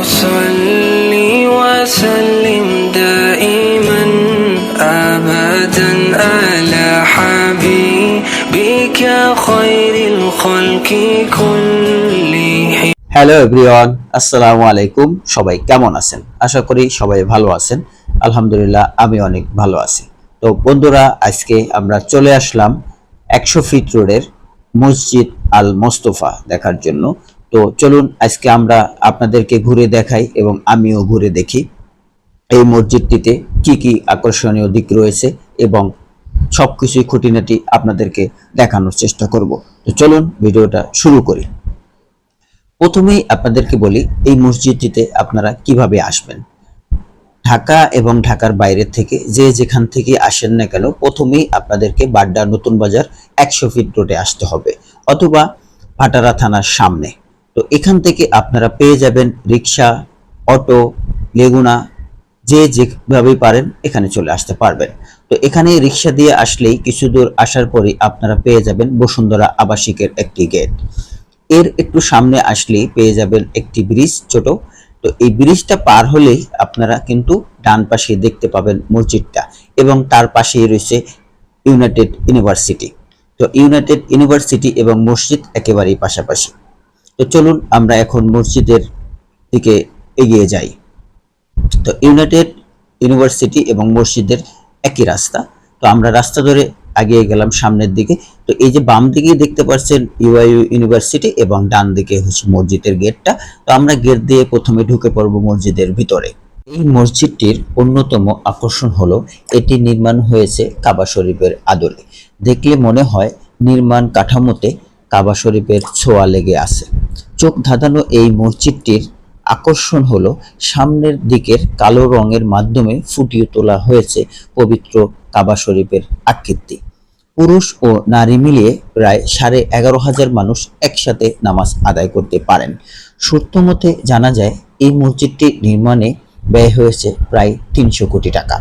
صل وسلم دائما أبدا على حبيبك خير الخلق كلهم। Hello everyone, আসসালামু আলাইকুম। সবাই কেমন আছেন? আশা করি সবাই ভালো আছেন। আলহামদুলিল্লাহ, আমি অনেক ভালো আছি। তো বন্ধুরা, আজকে আমরা চলে আসলাম 100 ফিট রোডের মসজিদ আল মোস্তফা দেখার জন্য। তো চলুন আজকে আমরা আপনাদেরকে ঘুরে দেখাই এবং আমিও ঘুরে দেখি এই মসজিদটিতে কি কি আকর্ষণীয় দিক রয়েছে এবং সবকিছুই খুঁটিনাটি আপনাদেরকে দেখানোর চেষ্টা করব। তো চলুন ভিডিওটা শুরু করি। প্রথমেই আপনাদেরকে বলি এই মসজিদটিতে আপনারা কিভাবে আসবেন। ঢাকা এবং ঢাকার বাইরে থেকে যে যেখান থেকে আসেন না কেন, প্রথমেই আপনাদেরকে বাড্ডা নতুন বাজার 100 ফিট রোডে আসতে হবে অথবা ভাটারা থানার সামনে। তো এখান থেকে আপনারা পেয়ে যাবেন রিক্সা, অটো, লেগুনা, যে যেভাবেই পারেন এখানে চলে আসতে পারবেন। তো এখানে রিক্সা দিয়ে আসলেই কিছু দূর আসার পরে আপনারা পেয়ে যাবেন বসুন্ধরা আবাসিকের একটি গেট। এর একটু সামনে আসলেই পেয়ে যাবেন একটি ব্রিজ ছোট। তো এই ব্রিজটা পার হলেই আপনারা কিন্তু ডান পাশে দেখতে পাবেন মসজিদটা এবং তার পাশেই রয়েছে ইউনাইটেড ইউনিভার্সিটি। তো ইউনাইটেড ইউনিভার্সিটি এবং মসজিদ একেবারেই পাশাপাশি। তো চলুন আমরা এখন মসজিদের দিকে এগিয়ে যাই। তো ইউনাইটেড ইউনিভার্সিটি এবং মসজিদের একই রাস্তা। তো আমরা রাস্তা ধরে এগিয়ে গেলাম সামনের দিকে। তো এই যে বাম দিকে দেখতে পাচ্ছেন ইউআইইউ ইউনিভার্সিটি এবং ডান দিকে হচ্ছে মসজিদের গেটটা। তো আমরা গেট দিয়ে প্রথমে ঢুকে পড়ব মসজিদের ভিতরে। এই মসজিদটির অন্যতম আকর্ষণ হলো এটি নির্মাণ হয়েছে কাবা শরীফের আদলে। দেখলে মনে হয় নির্মাণ কাঠামোতে কাবা শরীফের ছোঁয়া লেগে আছে। চোখ ধাঁধানো এই মসজিদটির আকর্ষণ হলো সামনের দিকের কালো রঙের মাধ্যমে ফুটিয়ে তোলা হয়েছে পবিত্র কাবা শরীফের আকৃতি। পুরুষ ও নারী মিলিয়ে প্রায় 11,500 মানুষ একসাথে নামাজ আদায় করতে পারেন। সূত্রমতে জানা যায় এই মসজিদটি নির্মাণে ব্যয় হয়েছে প্রায় 300 কোটি টাকা।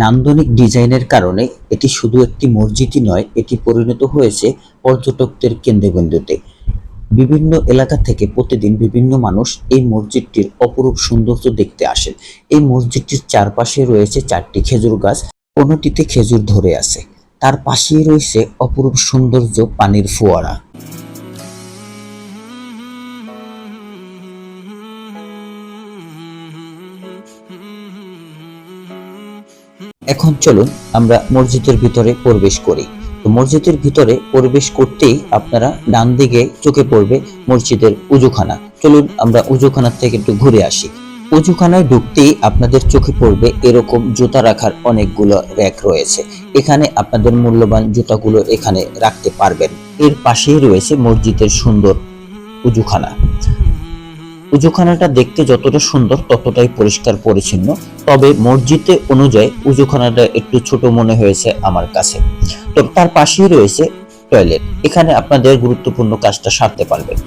নান্দনিক ডিজাইনের কারণে এটি শুধু একটি মসজিদই নয়, এটি পরিণত হয়েছে পর্যটকদের কেন্দ্রবিন্দুতে। বিভিন্ন এলাকা থেকে প্রতিদিন বিভিন্ন মানুষ এই মসজিদটির অপরূপ সৌন্দর্য দেখতে আসেন। এই মসজিদটির চারপাশে রয়েছে 4টি খেজুর গাছ, কোনোটিতে খেজুর ধরে আছে। তার পাশেই রয়েছে অপরূপ সৌন্দর্য পানির ফোয়ারা। এখন চলুন আমরা মসজিদের ভিতরে প্রবেশ করি। তো মসজিদের ভিতরে প্রবেশ করতেই আপনারা ডান দিকে চোখে পড়বে মসজিদের উজুখানা। চলুন আমরা উজুখানার থেকে একটু ঘুরে আসি। উজুখানায় ঢুকতেই আপনাদের চোখে পড়বে এরকম জুতা রাখার অনেকগুলো র্যাক রয়েছে। এখানে আপনাদের মূল্যবান জুতাগুলো এখানে রাখতে পারবেন। এর পাশেই রয়েছে মসজিদের সুন্দর উজুখানা। উজুখানাটা দেখতে যতটা সুন্দর ততটাই পরিষ্কার পরিচ্ছন্ন, তবে মসজিদে অনুযায়ী উজুখানাটা একটু ছোট মনে হয়েছে আমার কাছে। তো তার পাশেই রয়েছে টয়লেট, এখানে আপনাদের গুরুত্বপূর্ণ কাজটা সারতে পারবেন।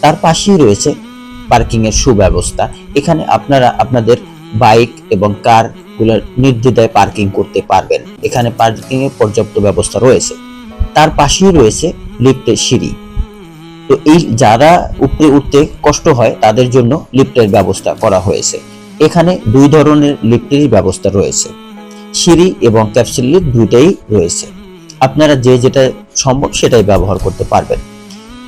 তার পাশেই রয়েছে পার্কিং এর সুব্যবস্থা, এখানে আপনারা আপনাদের বাইক এবং কার গুলো নির্দ্বিধায় পার্কিং করতে পারবেন। এখানে পার্কিং এর পর্যাপ্ত ব্যবস্থা রয়েছে। তার পাশেই রয়েছে লিফটের সিঁড়ি। তো এই যারা উপরে উঠতে কষ্ট হয় তাদের জন্য লিফটের ব্যবস্থা করা হয়েছে। এখানে 2 ধরনের লিফটেরই ব্যবস্থা রয়েছে, সিঁড়ি এবং ক্যাপসুল লিফট দুইটাই রয়েছে। আপনারা যে যেটা সম্ভব সেটাই ব্যবহার করতে পারবেন।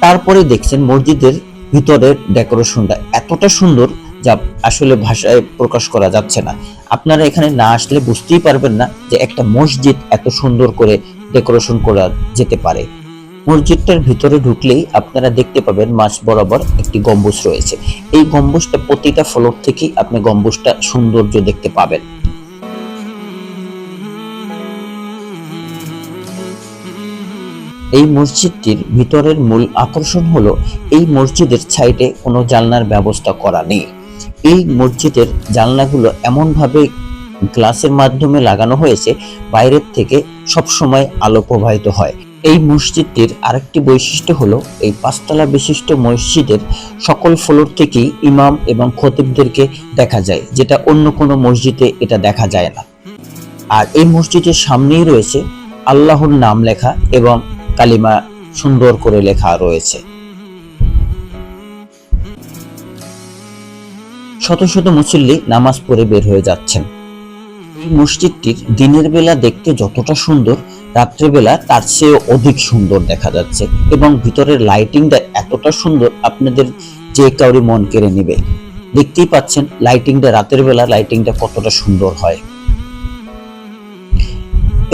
তারপরে দেখছেন মসজিদের ভিতরের ডেকোরেশনটা এতটা সুন্দর যা আসলে ভাষায় প্রকাশ করা যাচ্ছে না। আপনারা এখানে না আসলে বুঝতেই পারবেন না যে একটা মসজিদ এত সুন্দর করে ডেকোরেশন করা যেতে পারে। মসজিদটার ভিতরে ঢুকলেই আপনারা দেখতে পাবেন মাঝ বরাবর একটি গম্বুজ রয়েছে। এই গম্বুজটা প্রতিটা ফ্লোর থেকেই আপনি গম্বুজটা সৌন্দর্য দেখতে পাবেন। এই মসজিদটির ভিতরের মূল আকর্ষণ হলো এই মসজিদের সাইডে কোনো জানলার ব্যবস্থা করা নেই। এই মসজিদের জানলাগুলো এমনভাবে গ্লাসের মাধ্যমে লাগানো হয়েছে বাইরের থেকে সবসময় আলো প্রবাহিত হয়। এই মসজিদটির আরেকটি বৈশিষ্ট্য হলো এই 5 তলা বিশিষ্ট মসজিদের সকল ফ্লোর থেকেই ইমাম এবং খতিবদেরকে দেখা যায়, যেটা অন্য কোনো মসজিদে এটা দেখা যায় না। আর এই মসজিদের সামনেই রয়েছে আল্লাহর নাম লেখা এবং কালিমা সুন্দর করে লেখা রয়েছে। শত শত মুসল্লি নামাজ পড়ে বের হয়ে যাচ্ছেন। এই মসজিদটির দিনের বেলা দেখতে যতটা সুন্দর, রাত্রেবেলা তার চেয়ে অধিক সুন্দর দেখা যাচ্ছে এবং ভিতরের লাইটিংটা এতটা সুন্দর আপনাদের যে কাউরি মন কেড়ে নেবে। দেখতেই পাচ্ছেন লাইটিংটা, রাতের বেলা লাইটিংটা কতটা সুন্দর হয়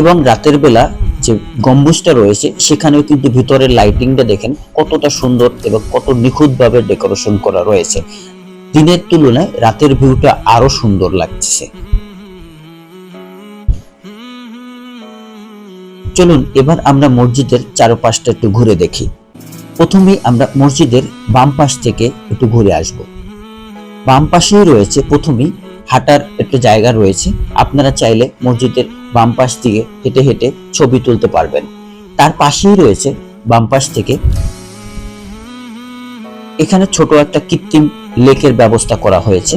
এবং রাতের বেলা যে গম্বুজটা রয়েছে সেখানেও কিন্তু ভিতরের লাইটিংটা দেখেন কতটা সুন্দর এবং কত নিখুঁতভাবে ডেকোরেশন করা রয়েছে। দিনের তুলনায় রাতের ভিউটা আরো সুন্দর লাগছে। চলুন এবার আমরা মসজিদের চারপাশটা একটু ঘুরে দেখি। প্রথমেই আমরা মসজিদের বাম পাশ থেকে একটু ঘুরে আসব। বাম পাশেই রয়েছে প্রথমেই হাঁটার একটা জায়গা রয়েছে। আপনারা চাইলে মসজিদের বাম পাশ থেকে হেঁটে হেঁটে ছবি তুলতে পারবেন। তার পাশেই রয়েছে বাম পাশ থেকে এখানে ছোট একটা কৃত্রিম লেকের ব্যবস্থা করা হয়েছে।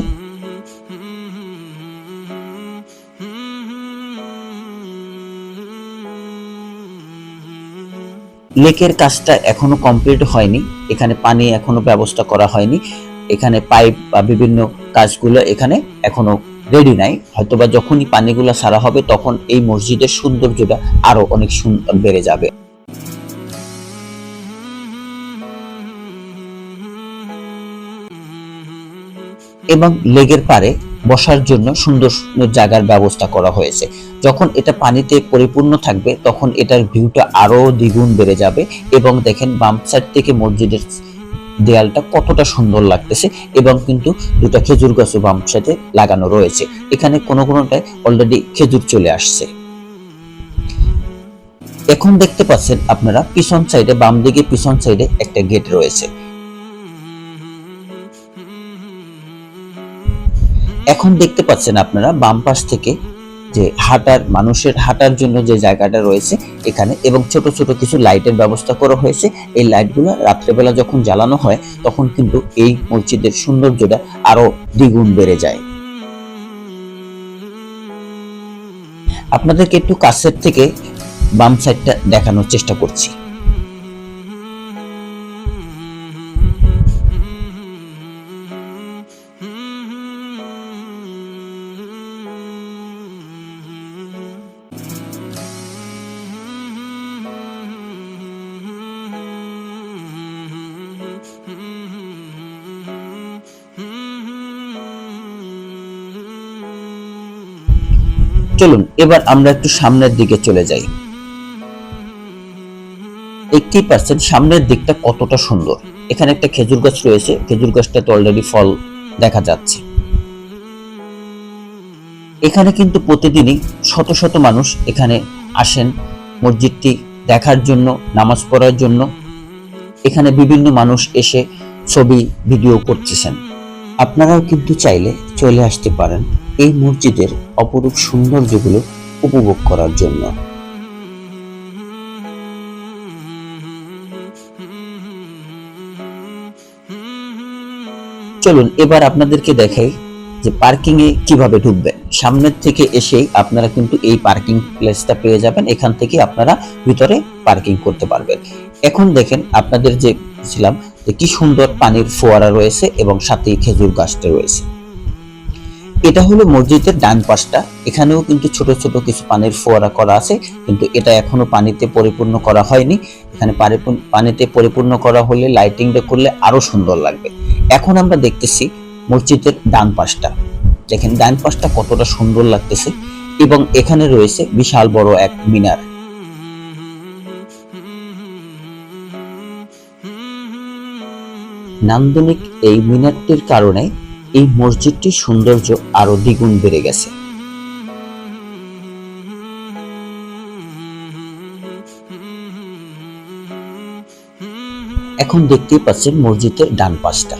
লেকের কাজটা এখনো কমপ্লিট হয়নি, এখানে পানি এখনো ব্যবস্থা করা হয়নি, এখানে পাইপ বা বিভিন্ন কাজগুলো এখানে এখনো রেডি নাই। হয়তোবা যখনই পানিগুলো ছাড়া হবে তখন এই মসজিদের সৌন্দর্যটা আরো অনেক সুন্দর বেড়ে যাবে। এবং লেকের পারে বসার জন্য সুন্দর সুন্দর জায়গার ব্যবস্থা করা হয়েছে। যখন এটা পানিতে পরিপূর্ণ থাকবে তখন এটার ভিউটা আরো দ্বিগুণ বেড়ে যাবে। এবং দেখেন বাম সাইড থেকে মসজিদের দেয়ালটা কতটা সুন্দর লাগতেছে এবং কিন্তু দুটো খেজুর গাছও বাম সাইডে লাগানো রয়েছে। এখানে কোনো কোনোটায় অলরেডি খেজুর চলে আসছে। এখন দেখতে পাচ্ছেন আপনারা পিছন সাইডে, বাম দিকে পিছন সাইডে একটা গেট রয়েছে। এখন দেখতে পাচ্ছেন আপনারা বাম পাশ থেকে যে মানুষের হাঁটার জন্য যে জায়গাটা রয়েছে এখানে, এবং ছোট ছোট কিছু লাইটের ব্যবস্থা করা হয়েছে। এই লাইটগুলো রাত্রেবেলা যখন জ্বালানো হয় তখন কিন্তু এই মসজিদের সৌন্দর্যটা আরো দ্বিগুণ বেড়ে যায়। আপনাদেরকে একটু কাছের থেকে বাম সাইডটা দেখানোর চেষ্টা করছি। চলুন এবার আমরা একটু সামনের দিকে চলে যাই। দেখতেই পাচ্ছেন সামনের দিকটা কতটা সুন্দর। এখানে একটা খেজুর গাছ রয়েছে, খেজুর গাছটাতে অলরেডি ফল দেখা যাচ্ছে। এখানে কিন্তু প্রতিদিনই শত শত মানুষ এখানে আসেন মসজিদটি দেখার জন্য, নামাজ পড়ার জন্য। এখানে বিভিন্ন মানুষ এসে ছবি ভিডিও করতেছেন। আপনারাও কিন্তু চাইলে চলে আসতে পারেন এই মসজিদের অপরূপ সৌন্দর্যগুলো উপভোগ করার জন্য। চলুন এবার আপনাদেরকে দেখাই যে পার্কিং এ কিভাবে ঢুকবেন। সামনের থেকে এসেই আপনারা কিন্তু এই পার্কিং প্লেসটা পেয়ে যাবেন। এখান থেকে আপনারা ভিতরে পার্কিং করতে পারবেন। এখন দেখেন আপনাদের যে ছিলাম যে কি সুন্দর পানির ফোয়ারা রয়েছে এবং সাথে খেজুর গাছটা রয়েছে। এটা হলো মসজিদের ডান পাশটা। এখানেও কিন্তু ছোট ছোট কিছু পানির ফোয়ারা করা আছে, কিন্তু এটা এখনো পানিতে পরিপূর্ণ করা হয়নি। এখানে পানিতে পরিপূর্ণ করা হলে, লাইটিংটা করলে আরো সুন্দর লাগবে। এখন আমরা দেখতেছি মসজিদের ডান পাশটা। দেখেন ডান পাশটা কতটা সুন্দর লাগতেছে এবং এখানে রয়েছে বিশাল বড় এক মিনার। নান্দনিক এই মিনারটির কারণে এই মসজিদটির সৌন্দর্য আরো দ্বিগুণ বেড়ে গেছে। এখন দেখতেই পাচ্ছেন মসজিদের ডান পাশটা।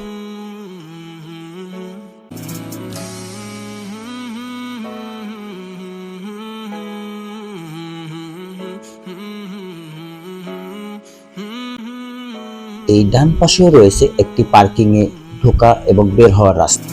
এই ডান পাশেও রয়েছে একটি পার্কিং এ ঢোকা এবং বের হওয়ার রাস্তা।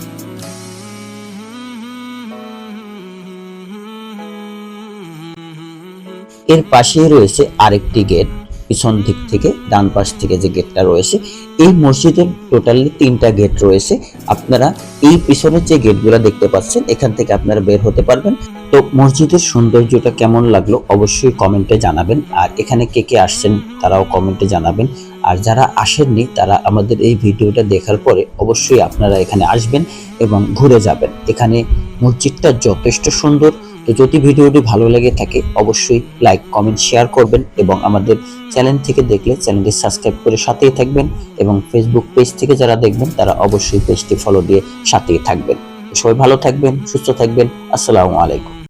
এর পাশেই রয়েছে আরেকটি গেট। পিছন দিক থেকে ডান পাশ থেকে যে গেটটা রয়েছে। এই মসজিদের টোটালি 3টা গেট রয়েছে। আপনারা এই পিছনের যে গেটগুলো দেখতে পাচ্ছেন এখান থেকে আপনারা বের হতে পারবেন। তো মসজিদের সৌন্দর্যটা কেমন লাগলো অবশ্যই কমেন্টে জানাবেন, আর এখানে কে কে আসছেন তারাও কমেন্টে জানাবেন। আর যারা আসেননি তারা আমাদের এই ভিডিওটা দেখার পরে অবশ্যই আপনারা এখানে আসবেন এবং ঘুরে যাবেন। এখানে মসজিদটা যথেষ্ট সুন্দর। তো যদি ভিডিওটি ভালো লেগে থাকে অবশ্যই লাইক, কমেন্ট, শেয়ার করবেন এবং আমাদের চ্যানেল থেকে দেখলে চ্যানেলটি সাবস্ক্রাইব করে সাথেই থাকবেন এবং ফেসবুক পেজ থেকে যারা দেখবেন তারা অবশ্যই পেজটি ফলো দিয়ে সাথেই থাকবেন। সবাই ভালো থাকবেন, সুস্থ থাকবেন। আসসালামু আলাইকুম।